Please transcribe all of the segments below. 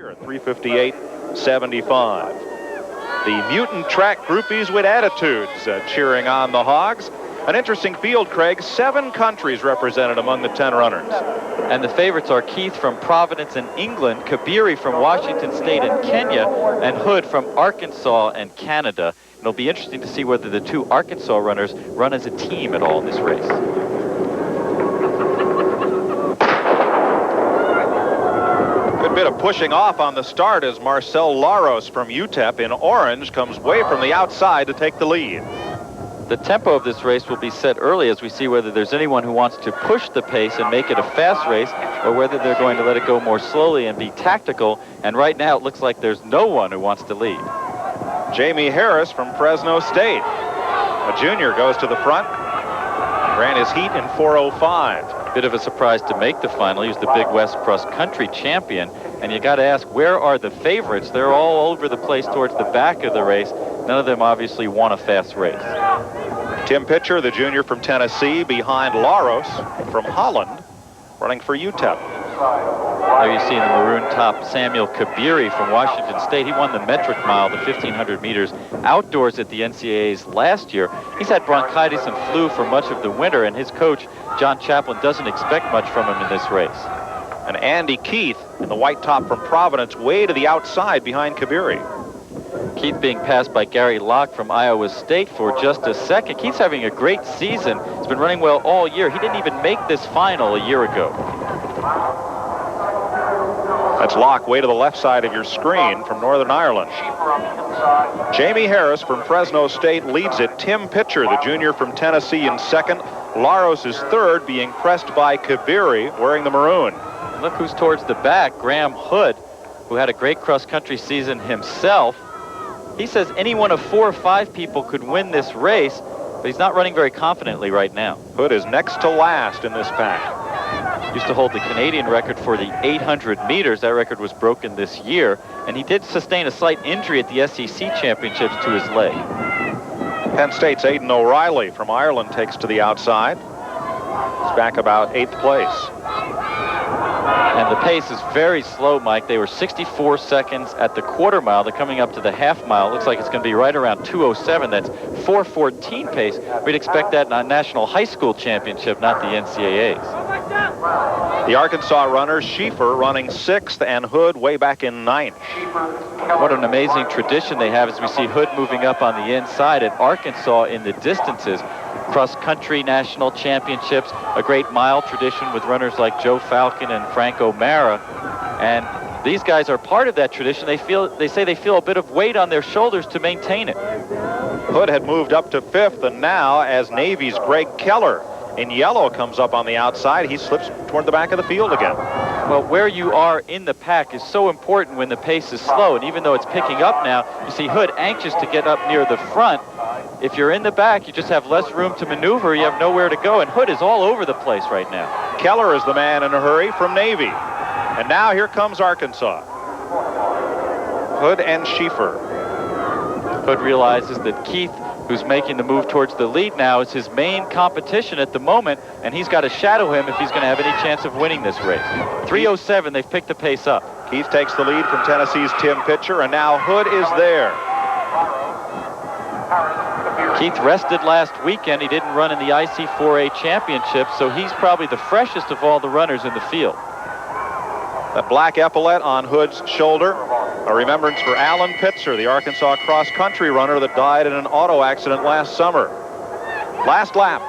Here at 3:58.75. The mutant track groupies with attitudes cheering on the Hogs. An interesting field, Craig. 7 countries represented among the 10 runners. And the favorites are Keith from Providence in England, Kabiri from Washington State and Kenya, and Hood from Arkansas and Canada. It'll be interesting to see whether the 2 Arkansas runners run as a team at all in this race. Good bit of pushing off on the start as Marcel Laros from UTEP in orange comes way from the outside to take the lead. The tempo of this race will be set early as we see whether there's anyone who wants to push the pace and make it a fast race, or whether they're going to let it go more slowly and be tactical. And right now it looks like there's no one who wants to lead. Jamie Harris from Fresno State, a junior, goes to the front. Ran his heat in 4:05. Bit of a surprise to make the final. He was the Big West Cross Country champion. And you got to ask, where are the favorites? They're all over the place towards the back of the race. None of them obviously won a fast race. Tim Pitcher, the junior from Tennessee, behind Laros from Holland, running for UTEP. There you see in the maroon top Samuel Kabiri from Washington State. He won the metric mile, the 1,500 meters outdoors at the NCAAs last year. He's had bronchitis and flu for much of the winter, and his coach, Jon Shiefer, doesn't expect much from him in this race. And Andy Keith in the white top from Providence, way to the outside behind Kabiri. Keith being passed by Gary Locke from Iowa State for just a second. Keith's having a great season. He's been running well all year. He didn't even make this final a year ago. That's Locke way to the left side of your screen from Northern Ireland. Jamie Harris from Fresno State leads it. Tim Pitcher, the junior from Tennessee, in second. Laros is third, being pressed by Kabiri, wearing the maroon. Look who's towards the back, Graham Hood, who had a great cross-country season himself. He says any one of 4 or 5 people could win this race, but he's not running very confidently right now. Hood is next to last in this pack. Used to hold the Canadian record for the 800 meters. That record was broken this year, and he did sustain a slight injury at the SEC championships to his leg. Penn State's Aidan O'Reilly from Ireland takes to the outside. He's back about 8th place. And the pace is very slow, Mike. They were 64 seconds at the quarter mile. They're coming up to the half mile. Looks like it's going to be right around 2:07. That's 4:14 pace. We'd expect that in a national high school championship, not the NCAAs. The Arkansas runner, Shiefer, running 6th, and Hood way back in 9th. What an amazing tradition they have as we see Hood moving up on the inside at Arkansas in the distances. Cross-country national championships, a great mile tradition with runners like Joe Falcon and Frank O'Mara. And these guys are part of that tradition. They say they feel a bit of weight on their shoulders to maintain it. Hood had moved up to 5th, and now as Navy's Greg Keller in yellow comes up on the outside, he slips toward the back of the field again. Well, where you are in the pack is so important when the pace is slow, and even though it's picking up now, you see Hood anxious to get up near the front. If you're in the back, you just have less room to maneuver. You have nowhere to go, and Hood is all over the place right now. Keller is the man in a hurry from Navy. And now here comes Arkansas. Hood and Shiefer. Hood realizes that Keith, who's making the move towards the lead now, is his main competition at the moment, and he's got to shadow him if he's going to have any chance of winning this race. 3:07, they've picked the pace up. Keith takes the lead from Tennessee's Tim Pitcher, and now Hood is there. Keith rested last weekend. He didn't run in the IC4A championship, so he's probably the freshest of all the runners in the field. That black epaulette on Hood's shoulder, a remembrance for Alan Pitzer, the Arkansas cross-country runner that died in an auto accident last summer. Last lap.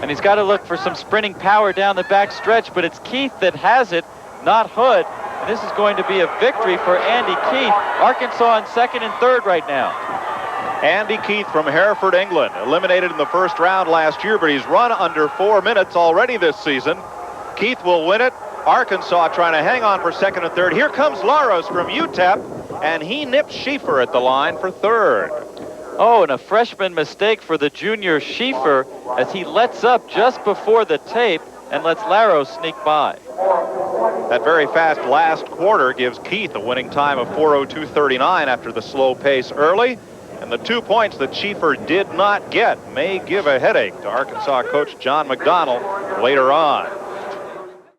And he's got to look for some sprinting power down the back stretch, but it's Keith that has it, not Hood. And this is going to be a victory for Andy Keith. Arkansas in 2nd and 3rd right now. Andy Keith from Hereford, England, eliminated in the first round last year, but he's run under 4 minutes already this season. Keith will win it. Arkansas trying to hang on for 2nd and 3rd. Here comes Laros from UTEP, and he nips Shiefer at the line for 3rd. Oh, and a freshman mistake for the junior Shiefer as he lets up just before the tape and lets Laros sneak by. That very fast last quarter gives Keith a winning time of 4:02.39 after the slow pace early. And the 2 points that Shiefer did not get may give a headache to Arkansas coach John McDonnell later on.